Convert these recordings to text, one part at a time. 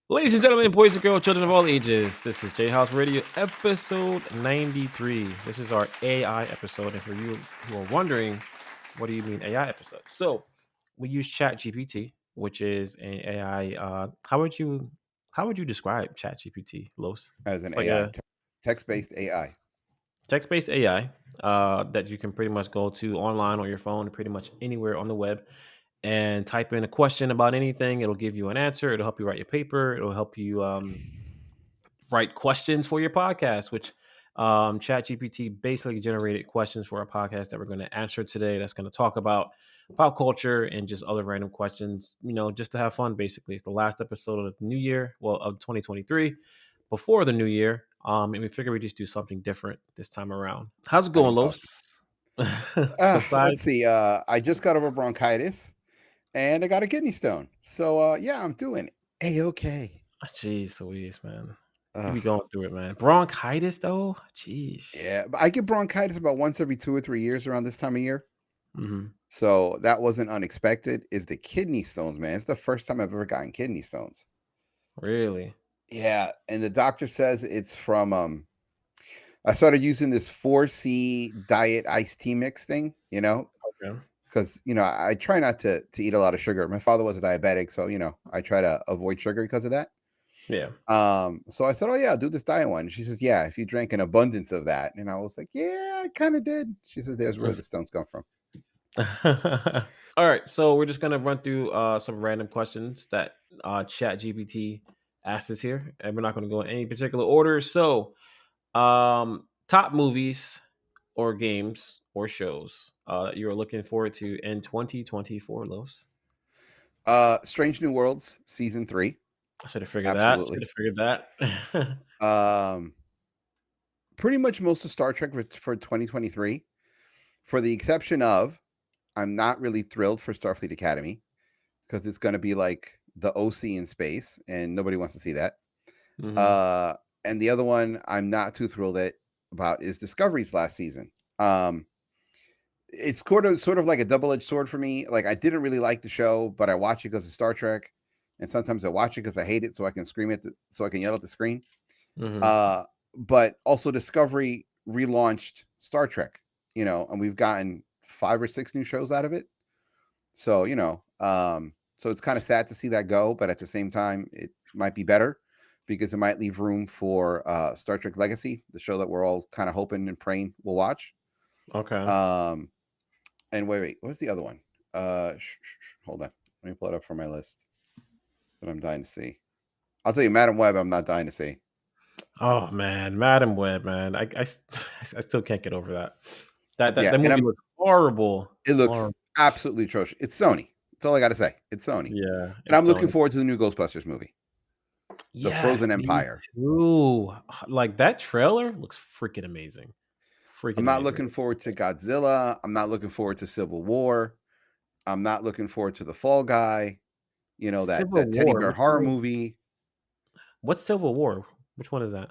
Ladies and gentlemen, boys and girls, children of all ages, this is JHouze Radio episode 93. This is our AI episode. And for you who are wondering, what do you mean AI episode? So we use ChatGPT, which is an AI. How would you describe ChatGPT, Los? As an It's like AI, a text-based AI. text-based AI that you can pretty much go to online on your phone, pretty much anywhere on the web, and type in a question about anything. It'll give you an answer. It'll help you write your paper. It'll help you write questions for your podcast, which ChatGPT basically generated questions for our podcast that we're going to answer today. That's going to talk about pop culture and just other random questions, just to have fun. Basically, it's the last episode of the new year, well, of 2023, before the new year. And we figure we just do something different this time around. How's it I going, love it. Los? Besides, Let's see. I just got over bronchitis and I got a kidney stone. So yeah, I'm doing a-okay. jeez, Louise, man, you Ugh. be going through it, man. Bronchitis, though, jeez. Yeah, but I get bronchitis about once every 2 or 3 years around this time of year. Hmm. So that wasn't unexpected. Is the kidney stones, man? It's the first time I've ever gotten kidney stones. Really? Yeah, and the doctor says it's from I started using this 4C diet iced tea mix thing, Okay. because I try not to eat a lot of sugar. My father was a diabetic, so I try to avoid sugar because of that. Yeah. So I said, "Oh yeah, I'll do this diet one." She says, "Yeah, if you drank an abundance of that," and I was like, "Yeah, I kind of did." She says, "There's where the stones come from." All right, so we're just gonna run through some random questions that ChatGPT asks us here, and we're not gonna go in any particular order. So, top movies or games or shows you are looking forward to in 2024, Los. Strange New Worlds season 3, I should have figured that. Should absolutely. have figured that. Um, Pretty much most of Star Trek for 2023, for the exception of I'm not really thrilled for Starfleet Academy because it's going to be like the OC in space, and nobody wants to see that. Hmm. Uh, and the other one I'm not too thrilled about is Discovery's last season. Um, it's sort of like a double-edged sword for me. Like I didn't really like the show, but I watch it because of Star Trek, and sometimes I watch it because I hate it, so I can so I can yell at the screen. Hmm. Uh, but also Discovery relaunched Star Trek, and we've gotten 5 or 6 new shows out of it. So so it's kind of sad to see that go, but at the same time, it might be better because it might leave room for Star Trek Legacy, the show that we're all kind of hoping and praying we'll watch. Okay. Um, and wait, what's the other one? Hold on, let me pull it up from my list that I'm dying to see. I'll tell you, Madam Web, I'm not dying to see. Oh man, Madam Web, man, I still can't get over that. That Yeah, that and movie looks horrible. it looks Horrible. absolutely atrocious. It's Sony. That's all I got to say. It's Sony, Yeah, and I'm it's looking Sony. forward to the new Ghostbusters movie, The Yes, Frozen me Empire. too. Like, that trailer looks freaking amazing. I'm Freaking not amazing. looking forward to Godzilla. I'm not looking forward to Civil War. I'm not looking forward to the Fall Guy. That Civil teddy War, bear which horror one is movie. what's Civil War? Which one is that?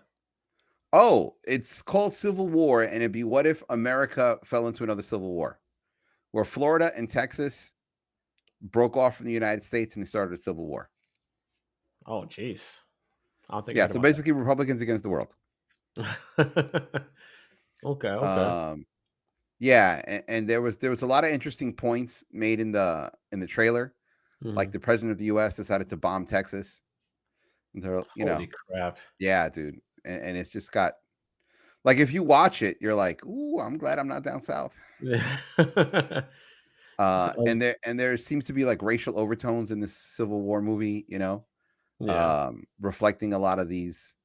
Oh, it's called Civil War, and it'd be what if America fell into another civil war, where Florida and Texas broke off from the United States and they started a civil war. Oh, jeez. I don't think I Yeah, heard so about basically Republicans against the world. that. Okay, okay. Um, yeah, and there was a lot of interesting points made in the trailer. Like Mhm. the president of the U.S. decided to bomb Texas. And Holy crap. yeah, dude, and it's just got like if you watch it, you're like, ooh, I'm glad I'm not down south. Yeah. And there seems to be like racial overtones in this Civil War movie, Yeah. reflecting a lot of these,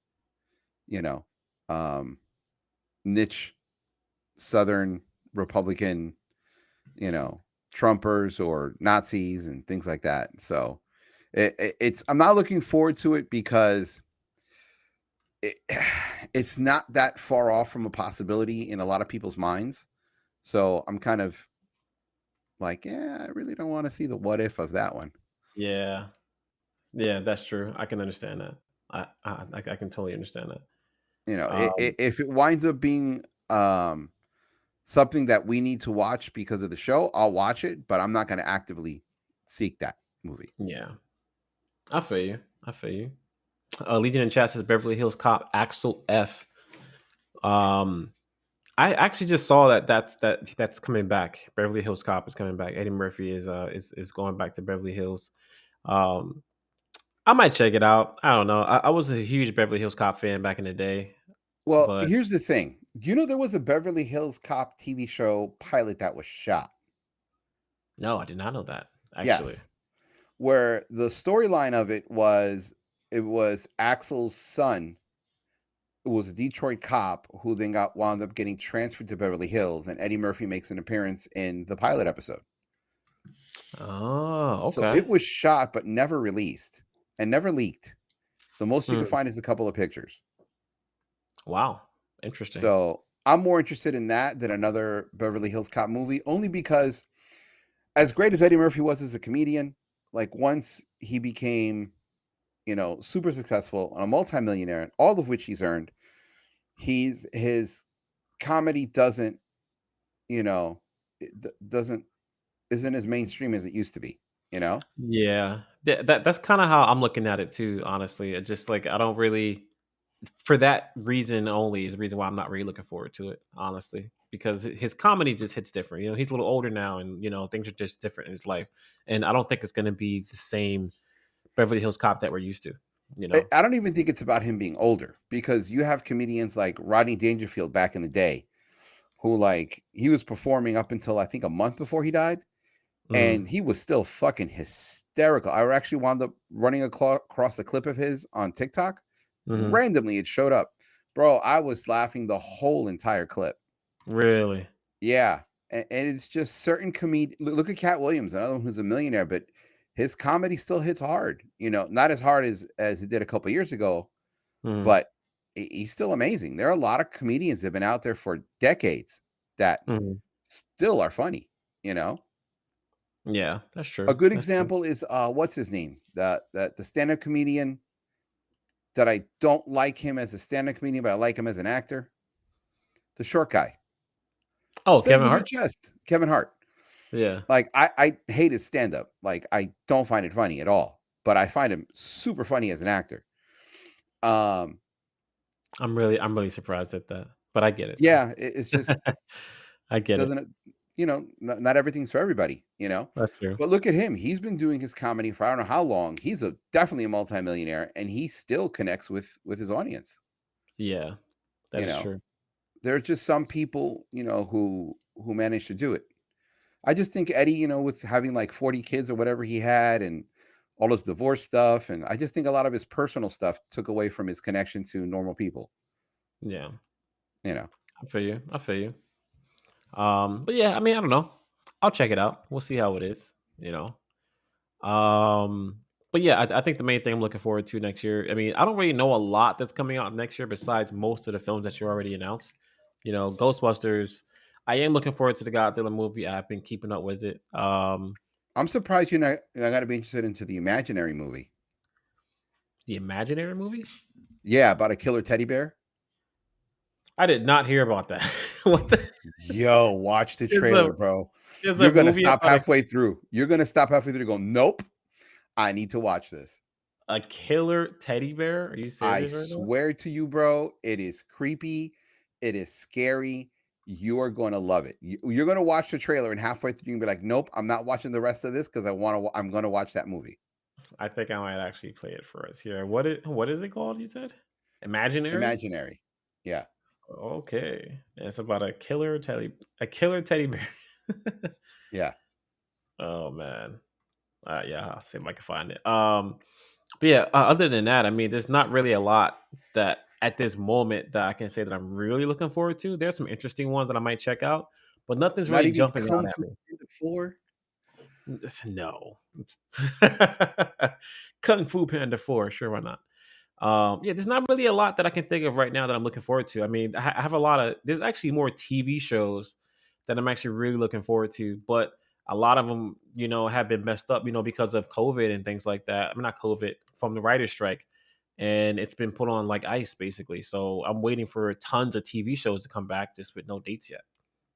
you know, um, niche Southern Republican, you know, Trumpers or Nazis and things like that. So it's I'm not looking forward to it because it, it's not that far off from a possibility in a lot of people's minds. So I'm kind of like, yeah, I really don't want to see the what if of that one. Yeah. Yeah, that's true. I can understand that. I can totally understand that. Um, If it winds up being something that we need to watch because of the show, I'll watch it, but I'm not going to actively seek that movie. yeah. I feel you. I feel you. Legion in chat says Beverly Hills Cop Axel F. Um, I actually just saw that's coming back. Beverly Hills Cop is coming back. Eddie Murphy is going back to Beverly Hills. Um, I might check it out. I don't know. I was a huge Beverly Hills Cop fan back in the day, Well, but here's the thing. Do you know there was a Beverly Hills Cop TV show pilot that was shot? no, I did not know that actually. Yes. Where the storyline of it was Axel's son who was a Detroit cop who then got wound up getting transferred to Beverly Hills, and Eddie Murphy makes an appearance in the pilot episode. Oh, So okay. it was shot but never released and never leaked. The most you could Hmm. find is a couple of pictures. Wow, interesting. So I'm more interested in that than another Beverly Hills Cop movie, only because as great as Eddie Murphy was as a comedian, like once he became, super successful and a multimillionaire, all of which he's earned, his comedy doesn't, you know, doesn't isn't as mainstream as it used to be, you know? Yeah, that's kind of how I'm looking at it too. Honestly, it just like I don't really for that reason only is the reason why I'm not really looking forward to it. Honestly, because his comedy just hits different. He's a little older now, and things are just different in his life, and I don't think it's going to be the same Beverly Hills Cop that we're used to. You know. I don't even think it's about him being older because you have comedians like Rodney Dangerfield back in the day who like he was performing up until I think a month before he died Mm, and he was still fucking hysterical. I actually wound up running across a clip of his on TikTok. hmm. Randomly, it showed up. Bro, I was laughing the whole entire clip. Really. Yeah. And it's just certain look at Cat Williams, another one who's a millionaire, but his comedy still hits hard. Not as hard as it did a couple years ago, Hmm. but he's still amazing. There are a lot of comedians that have been out there for decades that Hmm. still are funny, you know? Yeah, that's A true. good That's true. example is what's his name? The stand-up comedian that I don't like him as a stand-up comedian, but I like him as an actor. The short guy. Oh, Say it Kevin with your Hart. chest. Kevin Hart. Yeah, Like I hate his stand-up. Like I don't find it funny at all. But I find him super funny as an actor. Um I'm really surprised at that, but I get it though. yeah, it's just I get it. doesn't not everything for everybody. That's true. But look at him. He's been doing his comedy for I don't know how long. He's definitely a multimillionaire and he still connects with his audience, Yeah, that you is know. true. There are just some people, who manage to do it. I just think Eddie, with having like 40 kids or whatever he had and all his divorce stuff and I just think a lot of his personal stuff took away from his connection to normal people, Yeah, you know. I feel you. I feel you. But yeah, I mean, I don't know. I'll check it out. We'll see how it is. But yeah, I think the main thing I'm looking forward to next year. I mean, I don't really know a lot that's coming out next year besides most of the films that you already announced. Ghostbusters. I am looking forward to the Godzilla movie. I've been keeping up with it. I'm surprised you're not going to be interested into the Imaginary movie. The Imaginary movie. Yeah, about a killer teddy bear. I did not hear about that. What the Yo, watch the is a trailer, bro. is a You're gonna movie stop about halfway through. You're gonna stop halfway through to go, nope, I need to watch this. a killer teddy bear? Are you I serious right now? swear to you, bro, it is creepy. It is scary. You are going to love it. You're going to watch the trailer, and halfway through, you're going to be like, nope, I'm not watching the rest of this because I'm going to watch that movie. I think I might actually play it for us here. What is it called? You said Imaginary. Imaginary. Yeah. Okay, it's about a killer teddy bear. Yeah. Oh man, yeah, I'll see if I can find it. But yeah, other than that, I mean, there's not really a lot that at this moment that I can say that I'm really looking forward to. There's some interesting ones that I might check out, but nothing's Not really even jumping out Kung at Fu me. Panda 4. No. Kung Fu Panda 4, sure, why not? Yeah, there's not really a lot that I can think of right now that I'm looking forward to. I mean, I have a lot of there's actually more TV shows that I'm actually really looking forward to, but a lot of them, have been messed up, because of COVID and things like that. I mean, not COVID, from the writer's strike. And it's been put on like ice basically. So I'm waiting for tons of TV shows to come back just with no dates yet,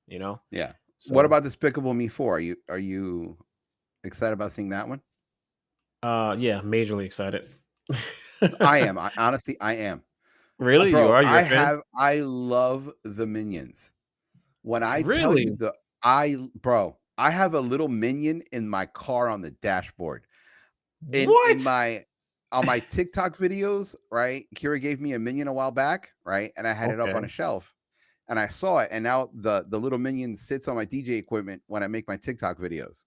you know? Yeah. What So about Despicable Me 4? Are you excited about seeing that one? yeah, majorly excited. I am. Honestly, I am. Really? You Bro, are? You're a fan? I love the Minions. When I tell you Really? I have a little minion in my car on the dashboard. In What? my on my TikTok videos, right? Kira gave me a minion a while back, right? And I had it up on Okay. a shelf and I saw it. And now the little minion sits on my DJ equipment when I make my TikTok videos.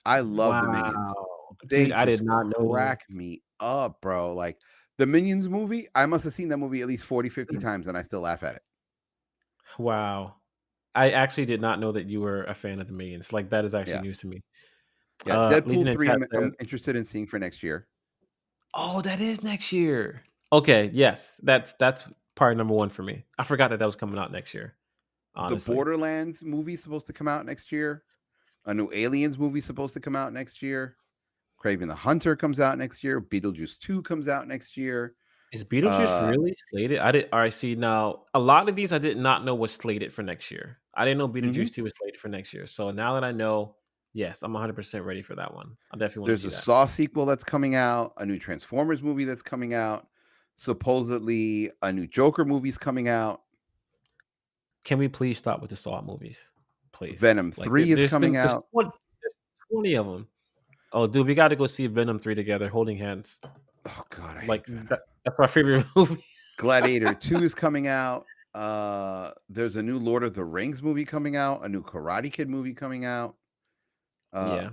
I love the minions. Wow. They Dude, I did just not know. crack me up, bro. Like the Minions movie, I must have seen that movie at least 40, 50 times and I still laugh at it. Wow. I actually did not know that you were a fan of the Minions. Like, that is actually Yeah. news to me. Yeah. Deadpool Legion in 3, chat said, I'm interested in seeing for next year. "Oh, that is next year." Okay, yes. That's part number 1 for me. I forgot that that was coming out next year, The honestly. Borderlands movie supposed to come out next year. A new Aliens movie supposed to come out next year. Craven the Hunter comes out next year. Beetlejuice 2 comes out next year. Is Beetlejuice Uh really slated? I did alright, see, now, a lot of these I did not know was slated for next year. I didn't know mhm. Beetlejuice 2 was slated for next year. So now that I know, yes, I'm 100% ready for that one. I definitely wanna There's see a that. Saw sequel that's coming out, a new Transformers movie that's coming out. Supposedly a new Joker movie's coming out. Can we please stop with the Saw movies? Please. Venom Like, there 3 is coming there's out. 20 of them. Oh, dude, we gotta go see Venom 3 together holding hands. Oh god, I Like, hate Venom. that's my favorite movie. Gladiator 2 is coming out. There's a new Lord of the Rings movie coming out, a new Karate Kid movie coming out. Uh Yeah.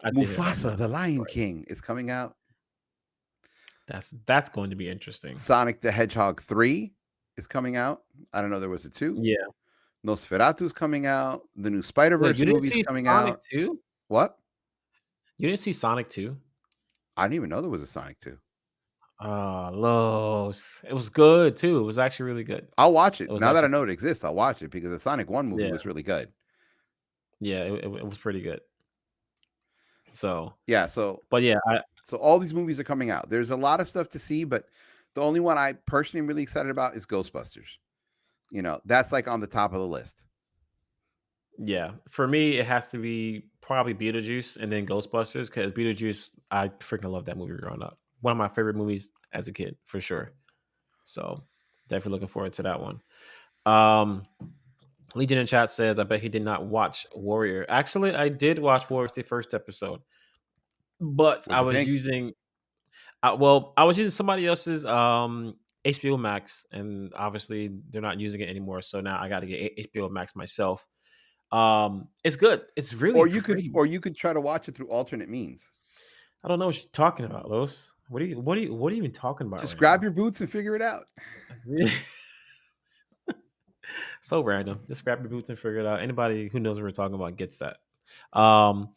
I did hear that Mufasa movie. the Lion Right. King is coming out. That's going to be interesting. Sonic the Hedgehog 3 is coming out. I don't know there was a 2. Yeah. Nosferatu's coming out. The new Wait, Spider-Verse you didn't movie's see coming Sonic out. 2? What? You didn't see Sonic 2? I didn't even know there was a Sonic 2. Ah, Los. It was good too. It was actually really good. I'll watch It it. was Now that I actually know it exists, I'll watch it because the Sonic 1 movie yeah, was really good. yeah, it was pretty good. So, Yeah, but yeah, I so all these movies are coming out. There's a lot of stuff to see, but the only one I personally am really excited about is Ghostbusters. That's like on the top of the list. yeah, for me, it has to be probably Beetlejuice and then Ghostbusters because Beetlejuice, I freaking love that movie growing up. One of my favorite movies as a kid, for sure. So, definitely looking forward to that one. Um, Legion in chat says, "I bet he did not watch Warrior." Actually, I did watch Warrior the first episode, but What'd you think? I was using somebody else's HBO Max, and obviously they're not using it anymore. So now I got to get HBO Max myself. It's good. It's really great. Or you could try to watch it through alternate means. I don't know what you're talking about, Los. What are you even talking about Just right grab now? your boots and figure it out. So random. Just grab your boots and figure it out. Anybody who knows what we're talking about gets that. Um,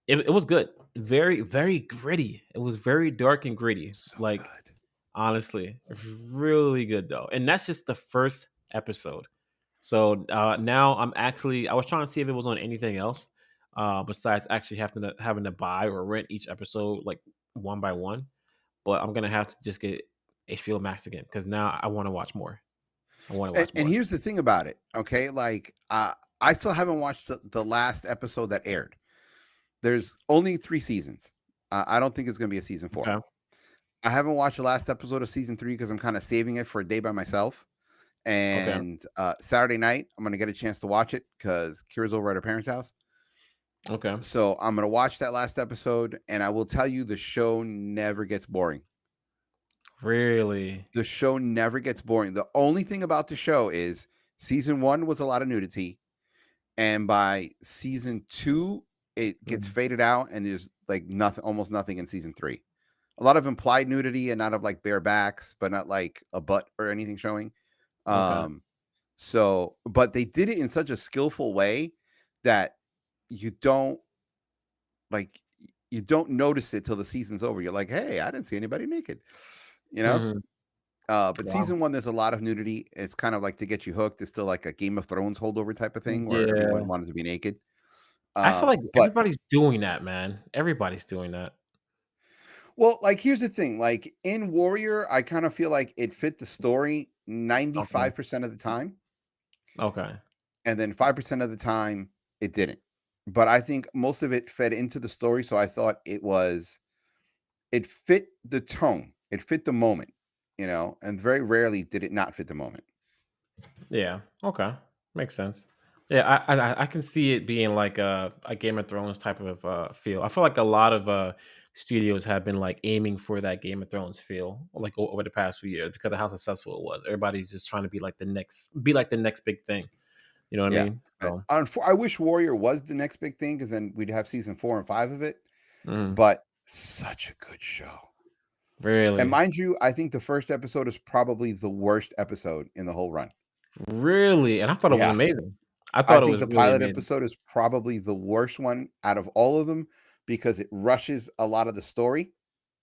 it was good. Very, very gritty. It was very dark and gritty. So Like, good. honestly, really good though. And that's just the first episode. So now I was trying to see if it was on anything else besides actually having to buy or rent each episode like one by one. But I'm gonna have to just get HBO Max again because now I want to watch more. I want to watch And more. here's the thing about it, okay? Like, I still haven't watched the last episode that aired. There's only 3 seasons. I don't think it's gonna be a season 4. Okay. I haven't watched the last episode of season 3 because I'm kinda saving it for a day by myself. Okay. And, Saturday night, I'm gonna get a chance to watch it because Kira's over at her parents' house. Okay. So, I'm gonna watch that last episode, and I will tell you the show never gets boring. Really. The show never gets boring. The only thing about the show is season 1 was a lot of nudity, and by season 2, it gets Mm, faded out, and there's, like, nothing almost nothing in season 3. A lot of implied nudity and not of, like, bare backs, but not, like, a butt or anything showing. okay. Um, but they did it in such a skillful way that you don't, like, you don't notice it till the season's over. You're like, "Hey, I didn't see anybody naked." You know? Mhm. But Wow. season 1, there's a lot of nudity. It's kind of like to get you hooked. It's still like a Game of Thrones holdover type of thing where everyone Yeah. wanted to be naked. I feel like But everybody's doing that, man. Everybody's doing that. well, like here's the thing. Like in Warrior, I kind of feel like it fit the story Okay. 95% of the time, Okay. and then 5% of the time it didn't. But I think most of it fed into the story, so I thought it fit the tone. It fit the moment, and very rarely did it not fit the moment. Yeah. Okay. Makes sense. Yeah, I can see it being like a Game of Thrones type of feel. I feel like a lot of studios have been like aiming for that Game of Thrones feel, like over the past few years because of how successful it was. Everybody's just trying to be like the next big thing. You know what I Yeah. mean? So, I wish Warrior was the next big thing because then we'd have season 4 and 5 of it. mhm. But such a good show. And Really, mind you, I think the first episode is probably the worst episode in the whole run. really, and I thought it was Yeah. amazing. I I thought it think was the really pilot amazing. episode is probably the worst one out of all of them because it rushes a lot of the story.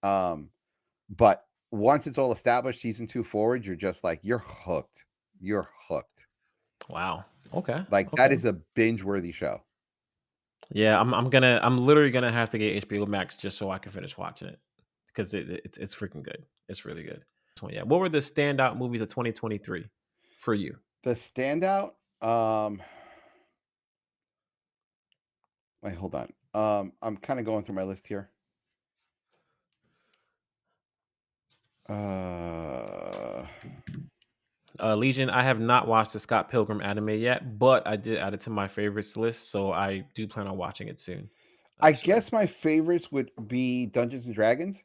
Um, but once it's all established, season 2 forward, you're just like, you're hooked. You're hooked. Wow. Okay. Like that Okay. is a binge worthy show. Yeah, I'm literally gonna have to get HBO Max just so I can finish watching it because it's freaking good. It's really good. So yeah, what were the standout movies of 2023 for you? The standout, wait, hold on. I'm kind of going through my list here. Uh, Legion. I have not watched the Scott Pilgrim anime yet, but I did add it to my favorites list, so I do plan on watching it soon. I Actually, guess my favorites would be Dungeons and Dragons.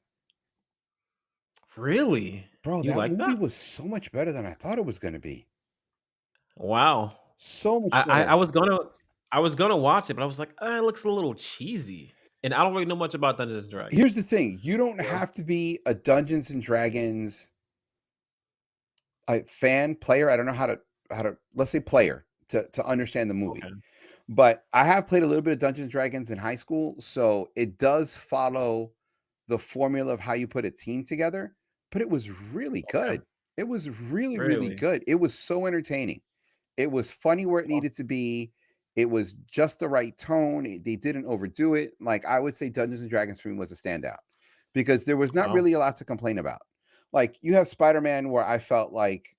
really, Bro, you that like movie that? was so much better than I thought it was going to be. Wow. So much I better. was gonna watch it, but I was like, it looks a little cheesy, and I don't really know much about Dungeons and Here's Dragons. the thing, you don't You know? have to be a Dungeons and Dragons fan, player. I don't know how to let's say player to understand the movie. Okay. But I have played a little bit of Dungeons and Dragons in high school, so it does follow the formula of how you put a team together, but it was really Okay. good. It was really, really Really? good. It was so entertaining. It was funny where it Oh, needed to be. It was just the right tone. They didn't overdo it. Like I would say Dungeons and Dragons for me was a standout because there was not wow. really a lot to complain about. Like you have Spider-Man where I felt like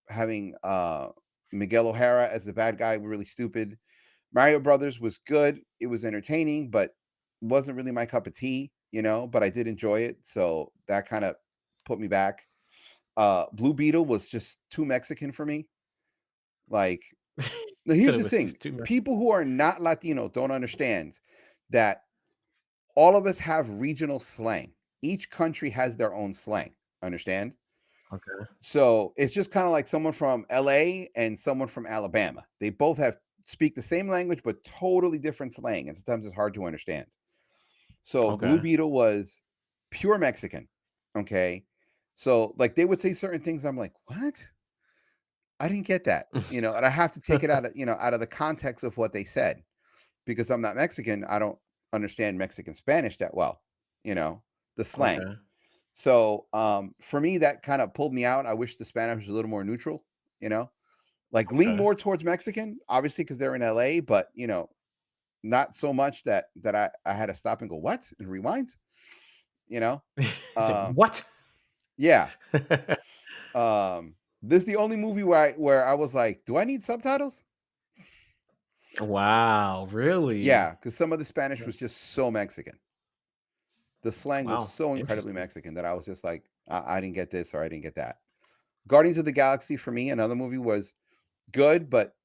having Miguel O'Hara as the bad guy really stupid. Mario Brothers was good. It was entertaining, but wasn't really my cup of tea, but I did enjoy it. So that kind of put me back. Blue Beetle was just too Mexican for me. Like, now Said here's it the was thing. just too much. People who are not Latino don't understand that all of us have regional slang. Each country has their own slang. Understand? Okay. So it's just kind of like someone from LA and someone from Alabama. They both have speak the same language, but totally different slang. And sometimes it's hard to understand. So Blue Okay. Beetle was pure Mexican. Okay. So like they would say certain things. I'm like, what? I didn't get that. And I have to take it out of the context of what they said because I'm not Mexican. I don't understand Mexican Spanish that well, the slang. Okay. So for me, that kind of pulled me out. I wish the Spanish was a little more neutral, you know, like lean Okay. more towards Mexican, obviously, because they're in LA, but not so much that I had to stop and go, what? And rewind, you know? Say Um, what? yeah. This is the only movie where I was like, do I need subtitles? Wow, Yeah, really? because some of the Spanish Yeah. was just so Mexican. The slang was Wow, so incredibly interesting. Mexican that I was just like, I didn't get this or I didn't get that. Guardians of the Galaxy for me, another movie was good, but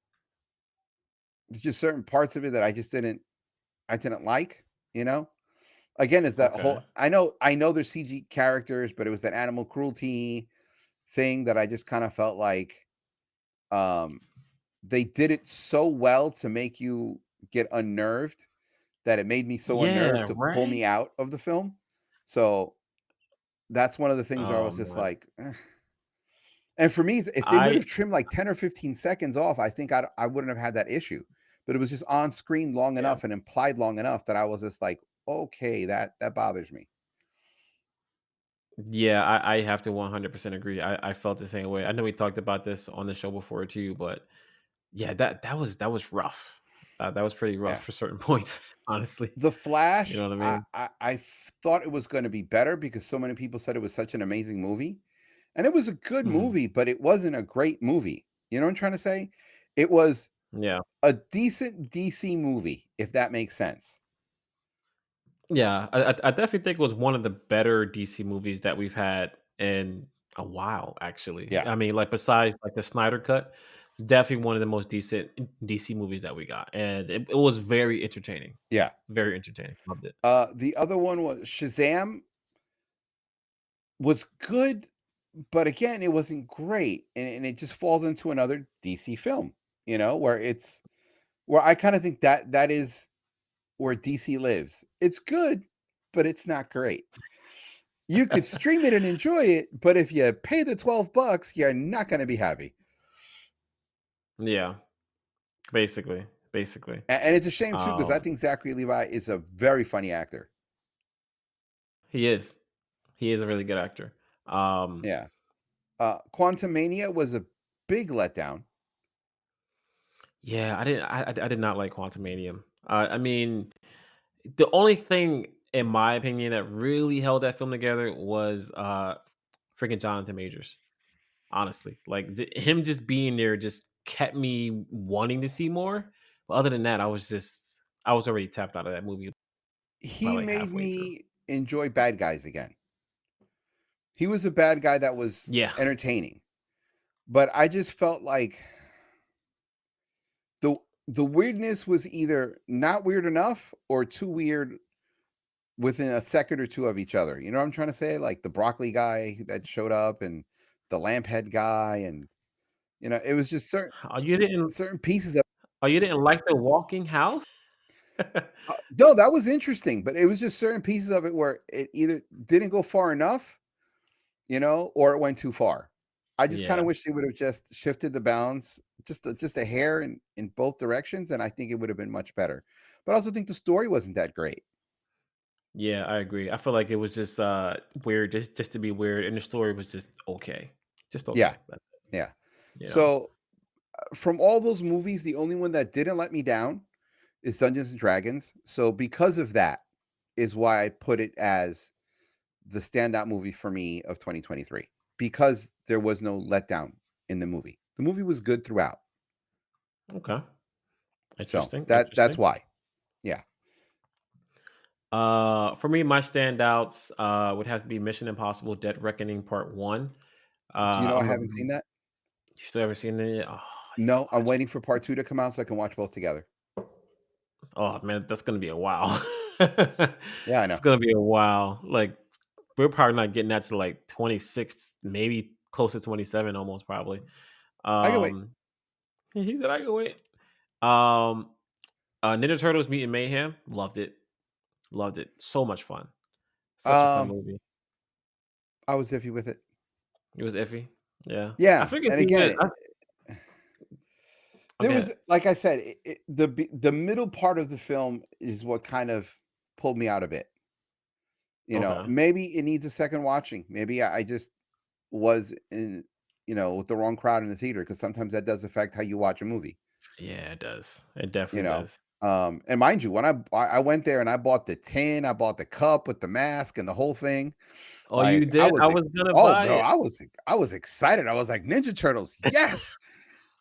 there's just certain parts of it that I didn't like, you know? Again, is that whole Okay. I know there's CG characters, but it was that animal cruelty thing that I just kind of felt like um they did it so well to make you get unnerved that it made me so Yeah, unnerved to pull right? me out of the film. So that's one of the things where I Oh, was just man. like, And for me, if they would I have trimmed like 10 or 15 seconds off, I think I wouldn't have had that issue. But it was just on screen long yeah. enough and implied long enough that I was just like, okay, that bothers me. Yeah, I have to 100% agree. I felt the same way. I know we talked about this on the show before too, but yeah, that was rough. That was pretty rough Yeah. for certain points, honestly. The You Flash, know what I I mean? I, I thought it was going to be better because so many people said it was such an amazing movie. And it was a good Mhm. movie, but it wasn't a great movie. You know what I'm trying to say? It was Yeah. a decent DC movie, if that makes sense. Yeah, I definitely think it was one of the better DC movies that we've had in a while, actually. Yeah, I mean, like, besides, like, the Snyder Cut, definitely one of the most decent DC movies that we got, and it was very entertaining. yeah. Very entertaining, loved it. The other one was Shazam was good, but again, it wasn't great, and it just falls into another DC film, where I kinda think that that is where DC lives. It's good, but it's not great. You could stream it and enjoy it, but if you pay the $12, you're not gonna be happy. Yeah, basically. And it's a shame too, because I Um, think Zachary Levi is a very funny actor. he is. He is a really good actor. Um, Yeah. Quantumania was a big letdown. yeah, I did not like Quantumanium. I mean, the only thing, in my opinion, that really held that film together was, freaking Jonathan Majors, honestly. Like, him just being there just kept me wanting to see more, but other than that, I was already tapped out of that movie by, He like, made halfway through. me enjoy bad guys again. He was a bad guy that was Yeah. entertaining, but I just felt like the the weirdness was either not weird enough or too weird within a second or two of each other. You know what I'm trying to say? Like the broccoli guy that showed up and the lamp head guy, and it was just Oh, you didn't certain pieces of. oh, you didn't like The Walking House? No, that was interesting, but it was just certain pieces of it where it either didn't go far enough, or it went too far. I just kind Yeah. of wish they would have just shifted the balance just a hair in both directions, and I think it would have been much better. But I also think the story wasn't that great. Yeah, I agree. I feel like it was just, weird just to be weird, and the story was just okay. Just Yeah, okay. That's it, yeah. you know? So from all those movies, the only one that didn't let me down is Dungeons and Dragons. So because of that, is why I put it as the standout movie for me of 2023, because there was no letdown in the movie. The movie was good throughout. Okay. So that's Interesting. why. Yeah. For me, my standouts, would have to be Mission Impossible: Dead Reckoning Part 1. Do you know I I'm a haven't seen that? You still ever seen it yet? Oh, you need to No, I'm watch waiting for part 2 to come out so I can watch both together. it. Oh, man, that's gonna be a while. Yeah, I It's know. gonna be a while. Like, we're probably not getting that to, like, 26, maybe close to 27 almost probably. I can wait. Um, he said, "I can wait." Um, Ninja Turtles: Mutant Mayhem, loved it. Loved it. So much fun. Such a fun Um, movie. I was iffy with it. It was iffy. Yeah. I Yeah, figured and you again, would. there Okay. was, like I said, the middle part of the film is what kind of pulled me out a bit. Okay. Maybe it needs a second watching. Maybe I just was in, with the wrong crowd in the theater, because sometimes that does affect how you watch a movie. Yeah, it does. It You definitely know, does. and mind you, when I went there and I bought the tin, I bought the cup with the mask and the whole thing. Oh, you Like I did? I was, was gonna oh buy bro, it. I was excited. I was like Ninja Turtles, yes.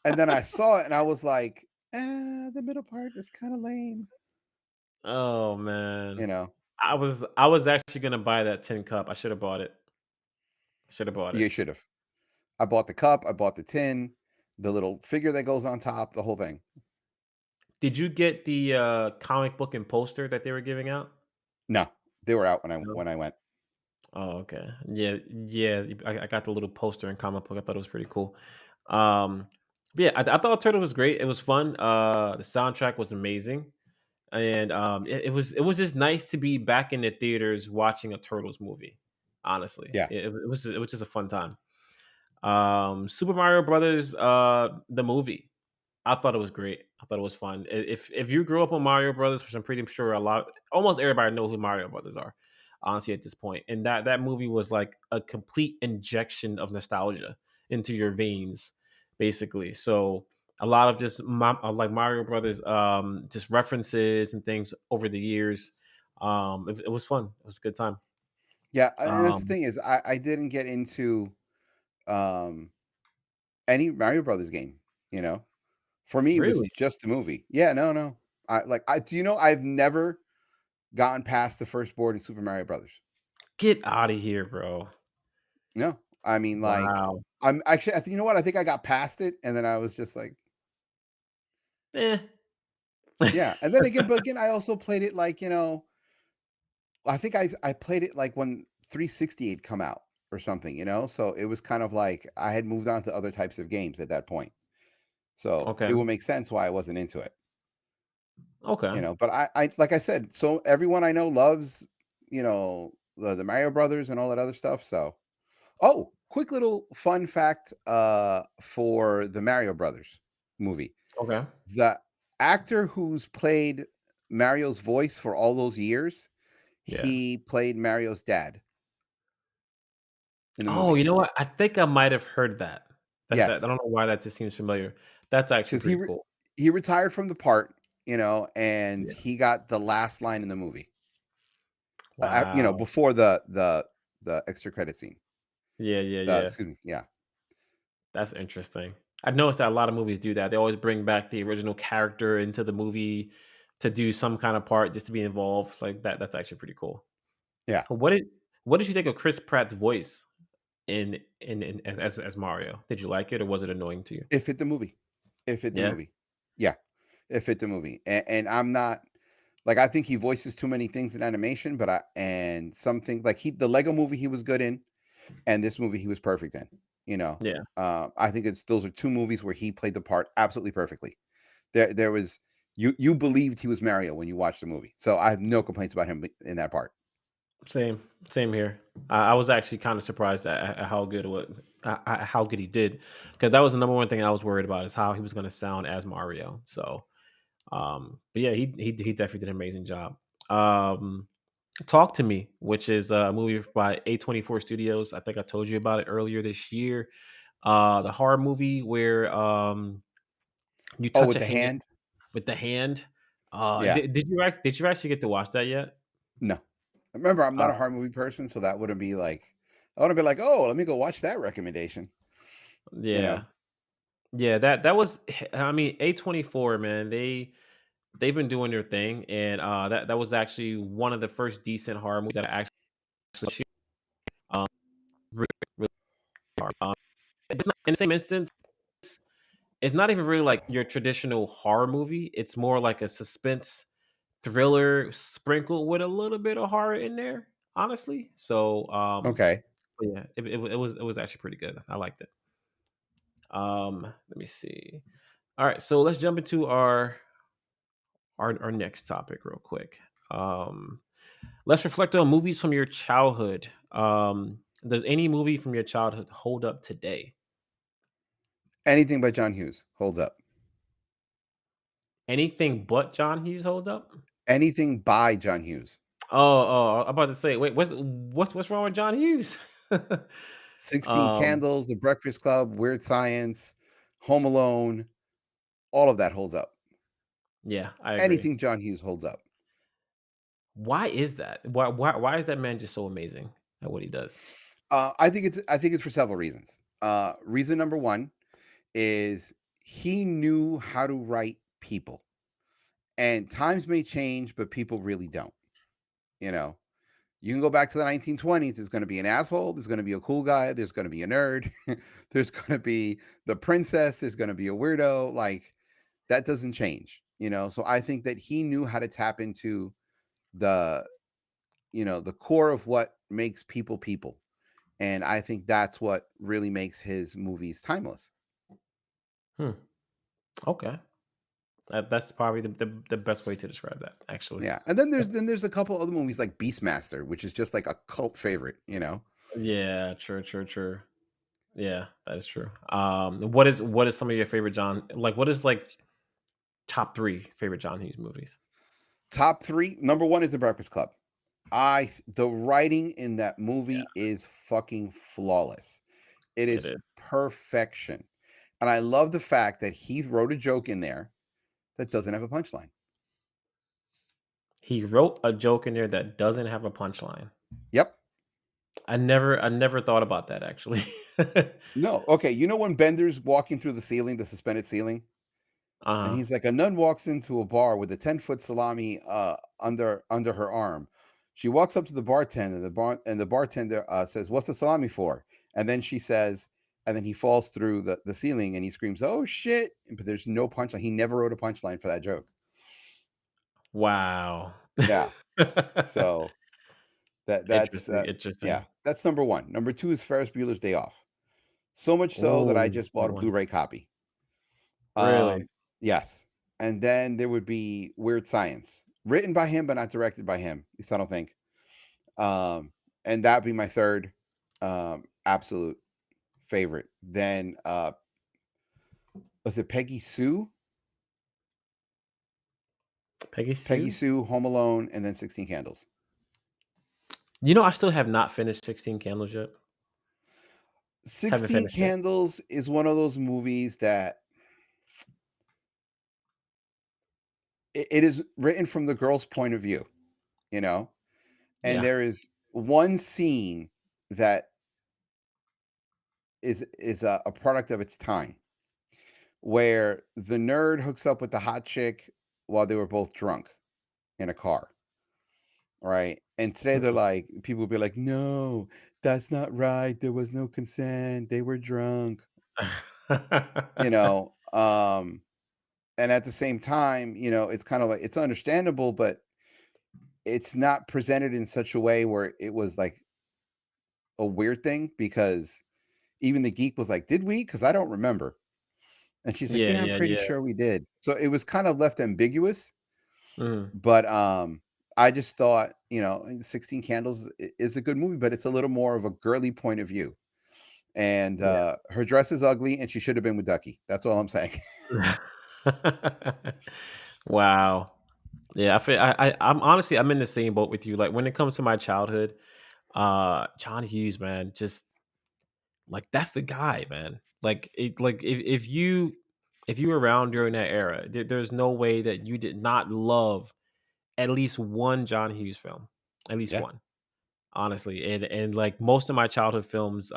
And then I saw it and I was like, the middle part is kind of lame. Oh, You man. know, I was actually gonna buy that tin cup. I should have bought it. Should have bought it. you should have. I bought the cup, I bought the tin, the little figure that goes on top, the whole thing. Did you get the, comic book and poster that they were giving out? No, they were out No? when I went. Oh, okay. Yeah, yeah, I got the little poster and comic book. I thought it was pretty cool. But yeah, I thought Turtle was great. It was fun. The soundtrack was amazing. And, it was just nice to be back in the theaters watching a Turtles movie, honestly. Yeah, It was just a fun time. Super Mario Brothers, the movie, I thought it was great. I thought it was fun. If you grew up on Mario Brothers, which I'm pretty sure almost everybody knows who Mario Brothers are, honestly, at this point. And that movie was like a complete injection of nostalgia into your veins, basically. So a lot of just like Mario Brothers, just references and things over the years. It was fun. It was a good time. yeah. And that's the Um, thing is, I didn't get into um any Mario Brothers game. You know, for me, it was really? just a movie. Yeah, no, no. I like. I do you know I've never gotten past the first board in Super Mario Brothers. Get out of here, bro. No, I mean, like, Wow. I'm actually, I think, you know what? I think I got past it, and then I was just like, Eh. yeah. And then again, but again, I also played it like, I think I played it like when 360 had come out or something, so it was kind of like I had moved on to other types of games at that point. So Okay. it will make sense why I wasn't into it. Okay. But I like I said, so everyone I know loves, the Mario Brothers and all that other stuff. So, oh, quick little fun fact for the Mario Brothers movie. Okay. The actor who's played Mario's voice for all those years, Yeah. he played Mario's dad in the Oh, movie. you know what? I think I might have heard that. That I Yes, don't know why that just seems familiar. That's actually because pretty cool. he retired from the part, and Yeah. he got the last line in the movie. Wow. Before the extra credit scene. Yeah, yeah, The yeah. Excuse me, yeah. That's interesting. I've noticed that a lot of movies do that. They always bring back the original character into the movie to do some kind of part just to be involved. Like that. That's actually pretty cool. Yeah. What did you think of Chris Pratt's voice in as Mario? Did you like it or was it annoying to you? It fit the movie. It fit the Yeah. movie. Yeah. It fit the movie. And I'm not like, I think he voices too many things in animation, but some things like the Lego movie he was good in, and this movie he was perfect in. You know. Yeah. I think those are two movies where he played the part absolutely perfectly. There was you believed he was Mario when you watched the movie. So I have no complaints about him in that part. Same. Same here. I was actually kind of surprised at how good it was, how good he did, because that was the number one thing I was worried about is how he was going to sound as Mario. So, but yeah, he definitely did an amazing job. Um, Talk to Me, which is a movie by A24 Studios. I think I told you about it earlier this year. The horror movie where you Oh, touch with a the hand hand? with the hand. Yeah. Did you actually get to watch that yet? No. Remember, I'm Uh, not a horror movie person, so that wouldn't be like I would have been like, "Oh, let me go watch that recommendation." You know? yeah, yeah. That was. I mean, A24, man. They've been doing their thing, and that was actually one of the first decent horror movies that I actually um really, really hard. It's not, in the same instance, it's not even really like your traditional horror movie. It's more like a suspense thriller sprinkled with a little bit of horror in there, honestly. So, Okay. but yeah, it was actually pretty good. I liked it. Let me see. All right, so let's jump into our next topic real quick. Um, let's reflect on movies from your childhood. Does any movie from your childhood hold up today? Anything by John Hughes holds up. Anything but John Hughes hold up? Anything by John Hughes. I'm about to say, wait, what's wrong with John Hughes? 16 um, Candles, The Breakfast Club, Weird Science, Home Alone, all of that holds up. yeah, I agree. Anything John Hughes holds up. Why is that? Why is that man just so amazing at what he does? I think it's for several reasons. Reason number one is he knew how to write people. And times may change, but people really don't. You know, you can go back to the 1920s. There's going to be an asshole. There's going to be a cool guy. There's going to be a nerd. There's going to be the princess. There's going to be a weirdo. Like that doesn't change. So I think that he knew how to tap into the the core of what makes people people, and I think that's what really makes his movies timeless. Hmm. Okay, that's probably the best way to describe that. Actually, Yeah, and then there's a couple other movies like Beastmaster, which is just like a cult favorite. yeah, true, true, true. Yeah, that is true. What is some of your favorite John? Like, what is like top three favorite John Hughes movies? Top 3, number 1 is The Breakfast Club. The writing in that Yeah, movie is fucking flawless. It it is is. perfection. And I love the fact that he wrote a joke in there that doesn't have a punchline. He wrote a joke in there that doesn't have a punchline. Yep. I never thought about that actually. No. Okay. You know when Bender's walking through the ceiling, the suspended ceiling? And Uh-huh. he's like, a nun walks into a bar with a 10-foot salami under her arm. She walks up to the bartender, and the bartender says, "What's the salami for?" And then she says, and then he falls through the ceiling and he screams, "Oh shit!" But there's no punchline. He never wrote a punchline for that joke. Wow. Yeah. So that's Interesting, interesting. yeah, that's number one. Number two is Ferris Bueller's Day Off. So much so that I Ooh, just bought good a one. Blu-ray copy. Really? Yes. And then there would be Weird Science, written by him, but not directed by him. At least I don't think. Um, and that'd be my third absolute favorite. Then was it Peggy Sue? Peggy Peggy Sue? Sue, Home Alone, and then 16 Candles. I still have not finished 16 Candles yet. Haven't 16 finished it. Candles is one of those movies that it is written from the girl's point of view, you know? And Yeah. there is one scene that is a product of its time where the nerd hooks up with the hot chick while they were both drunk in a car, right? And today they're Mhm. like, people will be like, no, that's not right. There was no consent. They were drunk, you know. And at the same time, it's kind of like it's understandable, but it's not presented in such a way where it was like a weird thing because even the geek was like, did we? Because I don't remember. And she's like, Yeah, yeah, I'm yeah, pretty yeah. sure we did. So it was kind of left ambiguous. Mhm. But I just thought, 16 Candles is a good movie, but it's a little more of a girly point of view. And Yeah. her dress is ugly and she should have been with Ducky. That's all I'm saying. Wow. Yeah, I feel I'm honestly I'm in the same boat with you. Like when it comes to my childhood, John Hughes, man, just like that's the guy, man. Like if you were around during that era, there's no way that you did not love at least one John Hughes film. At least Yeah. one. Honestly. And like most of my childhood films,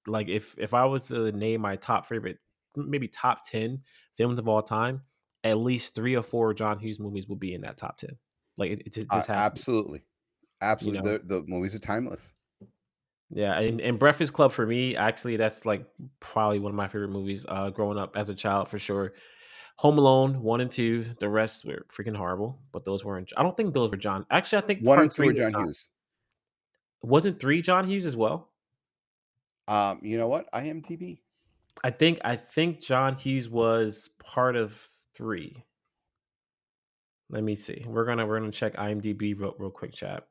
like if I was to name my top favorite, maybe top 10 films of all time, at least 3 or 4 John Hughes movies will be in that top 10. Like it just has to be, Absolutely. you Absolutely. know. The movies are timeless. Yeah, and Breakfast Club for me, actually, that's like probably one of my favorite movies growing up as a child for sure. Home Alone 1 and 2, the rest were freaking horrible, but those weren't, I don't think those were John. Actually, I think One and part two 3 are was John John. Hughes. Wasn't 3 John Hughes as well? You know what? IMDb. I think John Hughes was part of 3. Let me see. We're gonna check IMDb real quick, chat,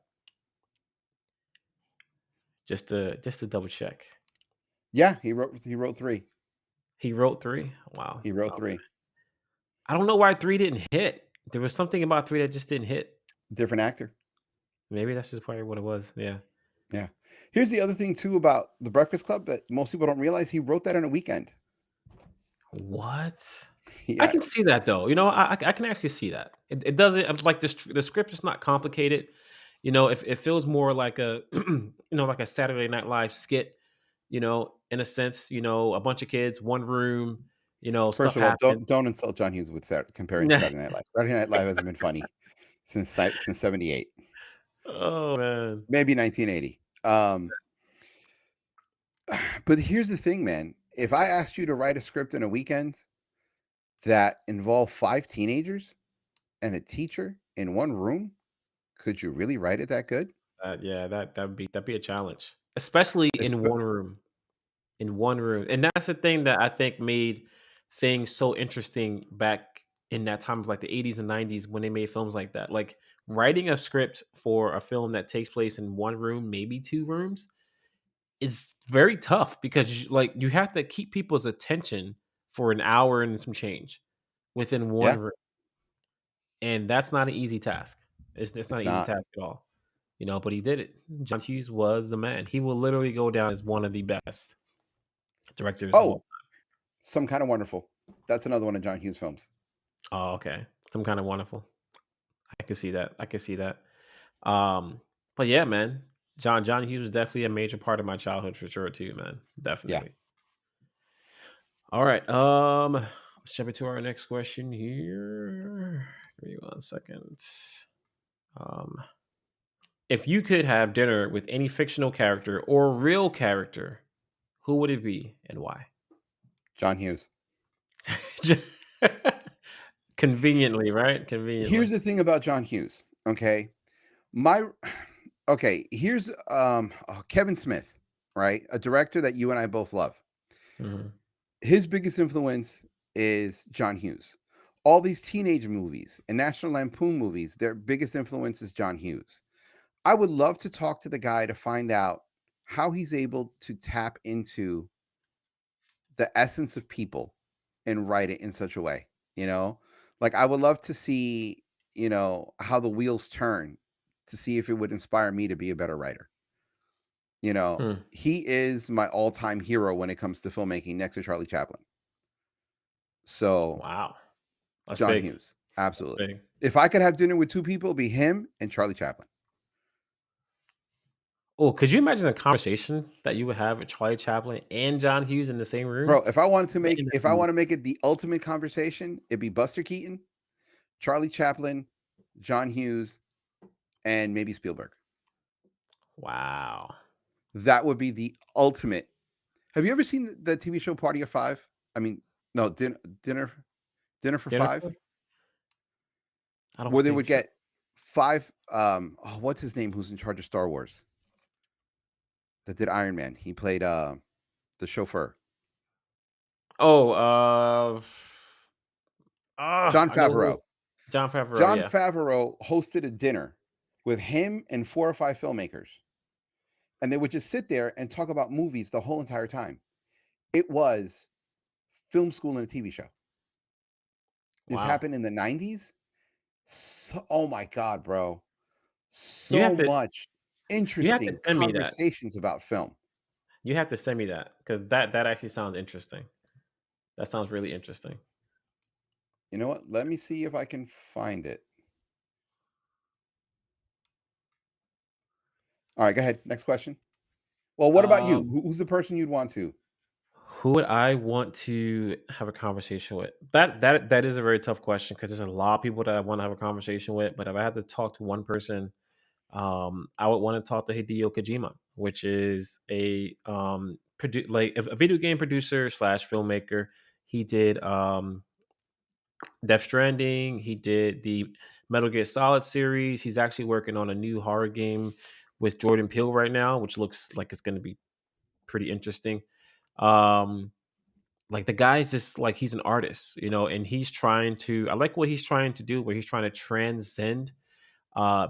just to double check. Yeah, he wrote three. He wrote 3? Wow. He wrote Okay. three. I don't know why 3 didn't hit. There was something about 3 that just didn't hit. Different actor. Maybe that's just probably what it was. Yeah. Yeah. Here's the other thing too about the Breakfast Club that most people don't realize he wrote that in a weekend. What? I Yeah. can see that though. I can actually see that. It doesn't like the script is not complicated. If it feels more like a like a Saturday Night Live skit, in a sense, a bunch of kids, one room, First stuff of all, happens. don't insult John Hughes with comparing to Saturday Night Live. Saturday Night Live hasn't been funny since '78, Oh man. maybe 1980. But here's the thing, man. If I asked you to write a script in a weekend that involved 5 teenagers and a teacher in one room, could you really write it that good? Yeah, that'd be a challenge, especially in Espe- one room. In one room, and that's the thing that I think made things so interesting back in that time of, like, the '80s and '90s when they made films like that. Like, writing a script for a film that takes place in 1 room, maybe 2 rooms, is very tough because you have to keep people's attention for an hour and some change within 1 yeah, room, and that's not an easy task. It's not it's an easy not. task at all, but he did it. John Hughes was the man. He will literally go down as one of the best directors of all. Oh, Some Kind of Wonderful. That's another one of John Hughes' films. Oh, okay. Some Kinda Wonderful. I can see that. I can see that. Um, but yeah, man, John Hughes was definitely a major part of my childhood for sure too, man. Yeah. Definitely. All right. let's jump into our next question here. Give me 1 second. Um, if you could have dinner with any fictional character or real character, who would it be and why? John Hughes. Conveniently, right? Here's Conveniently. the thing about John Hughes. Okay, my okay. Here's Kevin Smith, right? A director that you and I both love. Mhm. His biggest influence is John Hughes. All these teenage movies and National Lampoon movies, their biggest influence is John Hughes. I would love to talk to the guy to find out how he's able to tap into the essence of people and write it in such a way, you know? Like I would love to see, how the wheels turn to see if it would inspire me to be a better writer. Hmm. He is my all-time hero when it comes to filmmaking next to Charlie Chaplin. So, Wow. That's John big. Hughes, That's absolutely. big. If I could have dinner with 2 people, it'd be him and Charlie Chaplin. Oh, could you imagine a conversation that you would have with Charlie Chaplin and John Hughes in the same room? Bro, if I wanted to Man, make that'd if I be wanna make it the ultimate conversation, it'd be Buster Keaton, Charlie Chaplin, John Hughes, and maybe Spielberg. wow. That would be the ultimate. Have you ever seen the TV show Party of 5? I mean, no, Dinner Dinner for Dinner 5, Party? I don't where they think would so. get 5, what's his name who's in charge of Star Wars that did Iron Man? He played, the chauffeur. Oh, John I know who Favreau. John Favreau, John yeah. Favreau hosted a dinner with him and 4 or 5 filmmakers, and they would just sit there and talk about movies the whole entire time. It was film school and a TV show. This Wow. happened in the 90s. Oh my god, bro. You have So to much you have to interesting send me that. conversations about film. You have to send me that because that actually sounds interesting. That sounds really interesting. You know what? Let me see if I can find it. All right, go ahead. Next question. Well, what about you? Um, Who's the person you'd want to? who would I want to have a conversation with? That is a very tough question because there's a lot of people that I want to have a conversation with, but if I had to talk to one person, I would want to talk to Hideo Kojima, which is like a video game producer slash filmmaker. He did Death Stranding. He did the Metal Gear Solid series. He's actually working on a new horror game with Jordan Peele right now, which looks like it's going to be pretty interesting. Um, like the guy's just like he's an artist, and he's trying to. I like what he's trying to do, where he's trying to transcend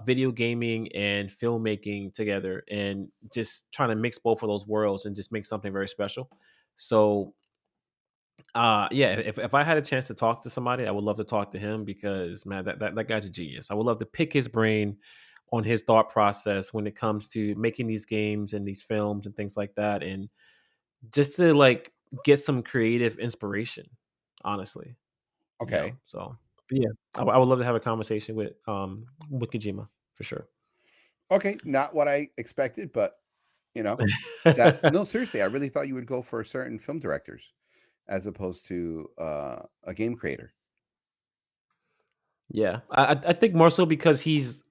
video gaming and filmmaking together, and just trying to mix both of those worlds and just make something very special. So yeah, if I had a chance to talk to somebody, I would love to talk to him because man, that guy's a genius. I would love to pick his brain on his thought process when it comes to making these games and these films and things like that, and just to like get some creative inspiration. Honestly, Okay. So but yeah, I would love to have a conversation with Kojima for sure. Okay, not what I expected, but you know, that no, seriously, I really thought you would go for certain film directors as opposed to a game creator. Yeah, I think more so because he's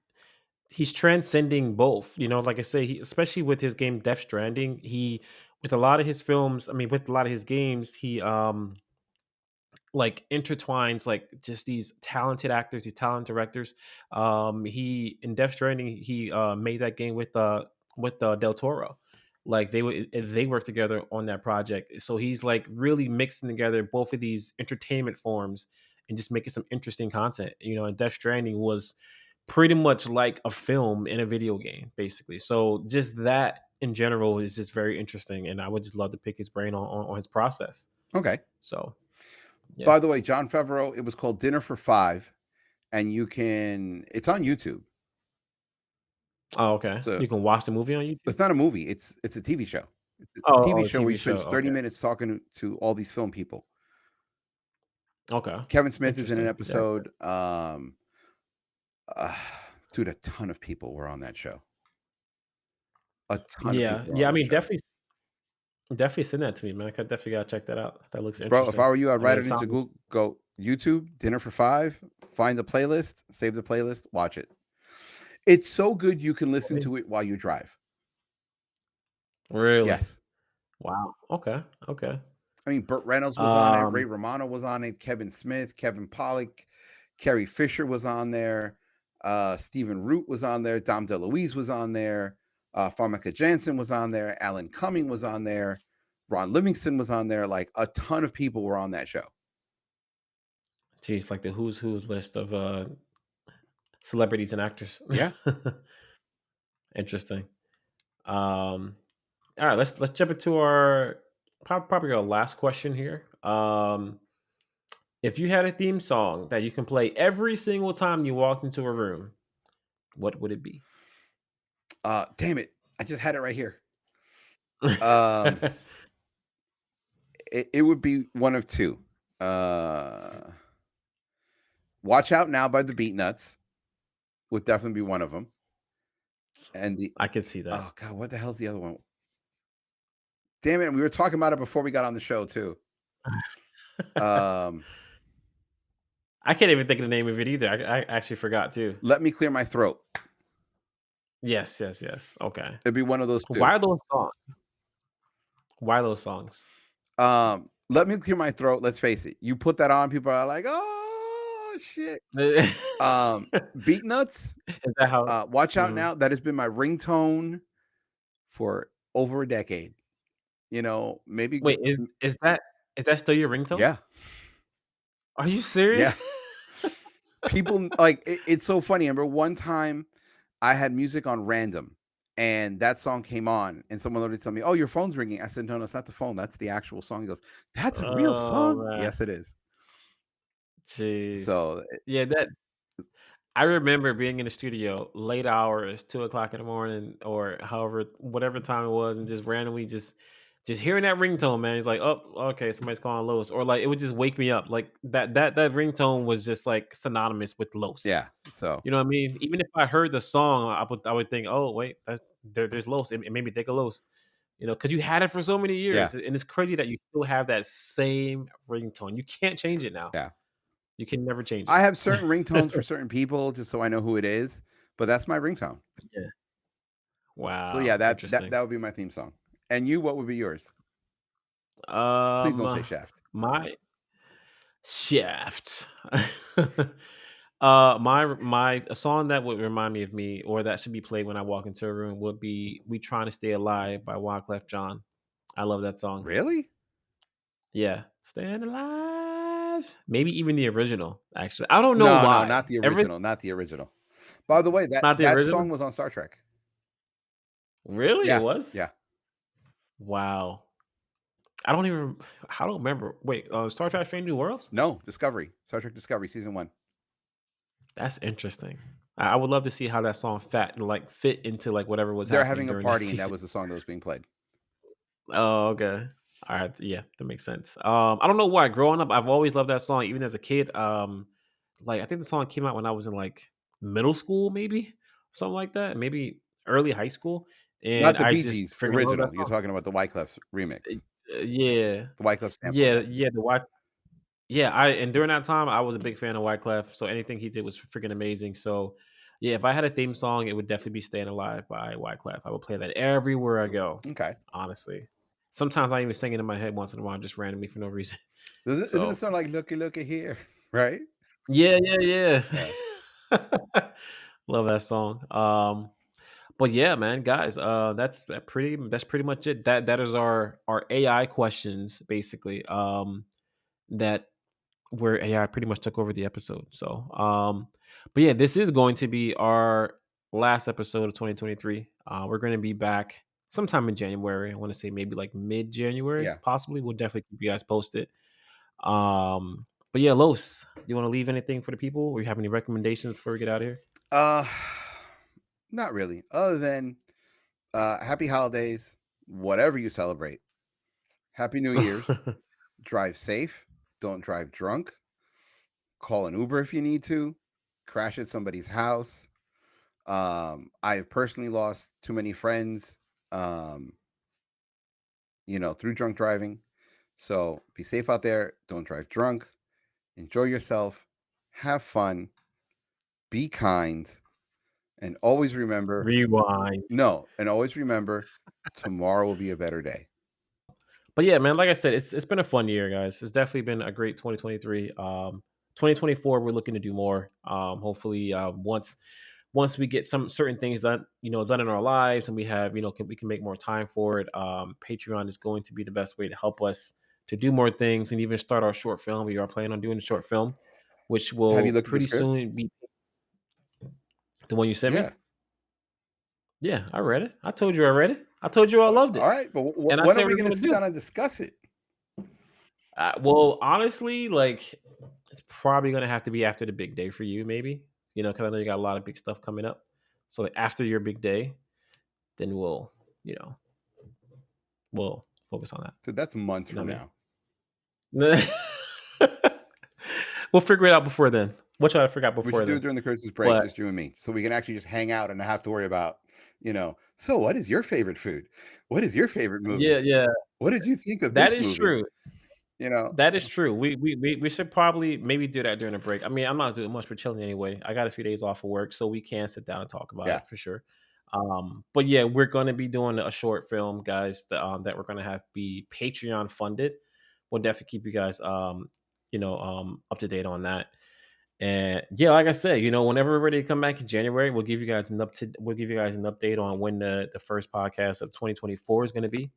transcending both. Like I say, especially with his game Death Stranding, he with a lot of his films. I mean, with a lot of his games, he like intertwines like just these talented actors, these talented directors. He in Death Stranding, he made that game with Del Toro. Like they worked together on that project. So he's like really mixing together both of these entertainment forms and just making some interesting content. And Death Stranding was pretty much like a film in a video game, basically. So just that in general is just very interesting, and I would just love to pick his brain on his process. Okay. So yeah. By the way, John Favreau, it was called Dinner for Five, and it's on YouTube. Oh, okay. So You can watch the movie on YouTube? it's not a movie, it's a TV show. It's a TV Oh, show where he TV show. spends 30 Okay. minutes talking to all these film people. Okay. Kevin Smith is in an Interesting. Yeah. episode. Uh, dude, a ton of people were on that show. A ton of Yeah. people were on Yeah, I that mean, show. definitely Definitely send that to me, man. I definitely gotta check that out. That looks Bro, if interesting. I were you, I'd I mean, write it it into sounds Google, go YouTube, dinner for five, find the playlist, save the playlist, watch it. It's so good you can listen to it while you drive. really. Yes. Wow. Okay. Okay. I mean, Burt Reynolds was on it, Ray Um, Romano was on it, Kevin Smith, Kevin Pollak, Carrie Fisher was on there, Stephen Root was on there, Dom DeLuise was on there, Pharmaca Jansen was on there, Alan Cumming was on there, Ron Livingston was on there. Like a ton of people were on that show. geez, like the who's list of celebrities and actors. Yeah. Interesting. Um, all right, let's jump into our probably our last question here. If you had a theme song that you can play every single time you walked into a room, what would it be? Damn it. I just had it right here. Um, it would be one of two. Uh, Watch Out Now by the Beatnuts would definitely be one of them. And the I can see that. oh god, what the hell's the other one? Damn it, we were talking about it before we got on the show too. Um, I can't even think of the name of it either. I actually forgot too. Let Me Clear My Throat. Yes, yes, yes. Okay. It'd be one of those Why two. are those songs? Why those songs? Let Me Clear My Throat. Let's face it. You put that on, people are like, "Oh shit." Is Beatnuts. that how? Watch Out Mhm. Now. That has been my ringtone for over a decade. Maybe. Wait, is that still your ringtone? Yeah, Are you serious? yeah. People like it's so funny. I remember one time I had music on random and that song came on and someone literally told me, "Oh, your phone's ringing." I said, "No, no, it's not the phone. That's the actual song." He goes, "That's a real Oh song?" man, Yes, it is. jeez. So, Yeah, that I remember being in the studio late hours, 2 o'clock in the morning, or however, whatever time it was, and just randomly just hearing that ringtone, man. It's like, oh, okay, somebody's calling Los, or like it would just wake me up. Like that ringtone was just like synonymous with Los. yeah. So, You know what I mean? Even if I heard the song, I would think, oh wait, there's Los. It made me think of Los. You know, because you had it for so many yeah, years, and it's crazy that you still have that same ringtone. You can't change it now. yeah. You can never change I it. have certain ringtones for certain people just so I know who it is, but that's my ringtone. Yeah. So, yeah, Wow. that Interesting. that would be my theme song. And you, what would be yours? Please don't say Um, Shaft. my Shaft. My a song that would remind me of me, or that should be played when I walk into a room, would be "We Trying to Stay Alive" by Wyclef Jean. I love that song. Really? Yeah, "Staying Alive." Maybe even the original, actually. I don't know No, no, why. not the Ever original, not the original. By the way, that Not the that song original? was on Star Trek. Really? It Yeah, was? yeah. Wow. I don't even I don't remember. Wait, Star Trek: Strange New Worlds? No, Discovery. Star Trek Discovery season 1. That's interesting. I would love to see how that song fit into, like, whatever was They're happening having a during that party and that season. was the song that was being played. Oh, okay. Alright, yeah, that makes sense. I don't know why, growing up, I've always loved that song, even as a kid. Like, I think the song came out when I was in, like, middle school, maybe? Something like that, maybe early high school, and Not the I Bee just Gees freaking love that original. You're song. talking about the Wyclef's Uh, remix. yeah. The Wyclef sampled Yeah, it. yeah, yeah, I and during that time, I was a big fan of Wyclef, so anything he did was freaking amazing. So, yeah, if I had a theme song, it would definitely be "Staying Alive" by Wyclef. I would play that everywhere I go, Okay. honestly. Sometimes I even sing it in my head once in a while, just randomly for no reason. Isn't it So, sound like "Looky, looky here," right? yeah, yeah, Yeah. yeah. Love that song. But yeah, man, guys, that's pretty much it. That is our AI questions, basically. That where AI pretty much took over the episode. So, but yeah, this is going to be our last episode of 2023. We're going to be back sometime in January. I want to say maybe like mid January, Yeah. possibly. We'll definitely keep you guys posted. But yeah, Los, you want to leave anything for the people? Or you have any recommendations before we get out of here? Uh, Not really. Other than happy holidays, whatever you celebrate. Happy New Year's. Drive safe. Don't drive drunk. Call an Uber if you need to. Crash at somebody's house. I have personally lost too many friends. Um, through drunk driving. So be safe out there. Don't drive drunk. Enjoy yourself. Have fun. Be kind. And always remember, Rewind. no, and always remember tomorrow will be a better day. But yeah, man, like I said, it's been a fun year, guys. It's definitely been a great 2023. 2024, we're looking to do more. Hopefully, once we get some certain things done, done in our lives, and we have, we can make more time for it. Patreon is going to be the best way to help us to do more things and even start our short film. We are planning on doing a short film, which Have you will looked at the pretty script? soon be the one you sent Yeah. me. Yeah, I read it. I told you I read it. I told you I loved All it, right, but and I when are said we what it's going to going to sit do. down and discuss it? Well, honestly, like it's probably gonna have to be after the big day for you, maybe. Because I know you got a lot of big stuff coming up. So like, after your big day, then you know, we'll focus on that. So that's months You know from what I now. mean? We'll figure it out before then. We'll try to figure out We should before do it then. during the Christmas break, But just you and me, so we can actually just hang out and not have to worry about, so what is your favorite food? What is your favorite yeah, movie? yeah, What did you think of that this is movie? true. You know? That is true. We should probably maybe do that during a break. I mean, I'm not doing much for chilling anyway. I got a few days off of work, so we can sit down and talk about Yeah. it for sure. But yeah, we're gonna be doing a short film, guys, that we're gonna have be Patreon funded. We'll definitely keep you guys up to date on that. And yeah, like I said, whenever we're ready to come back in January, we'll give you guys an update on when the first podcast of 2024 is gonna be.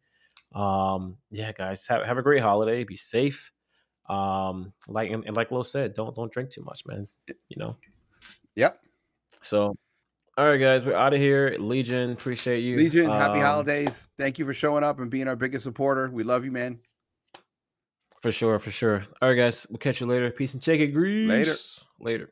Yeah, guys, have a great holiday. Be safe. And like Lo said, don't drink too much, man. You know. Yep. So, all right, guys, we're out of here. Legion, appreciate you. Legion, happy holidays. Thank you for showing up and being our biggest supporter. We love you, man. For sure, for sure. All right, guys, we'll catch you later. Peace and check it, Later. grease. Later.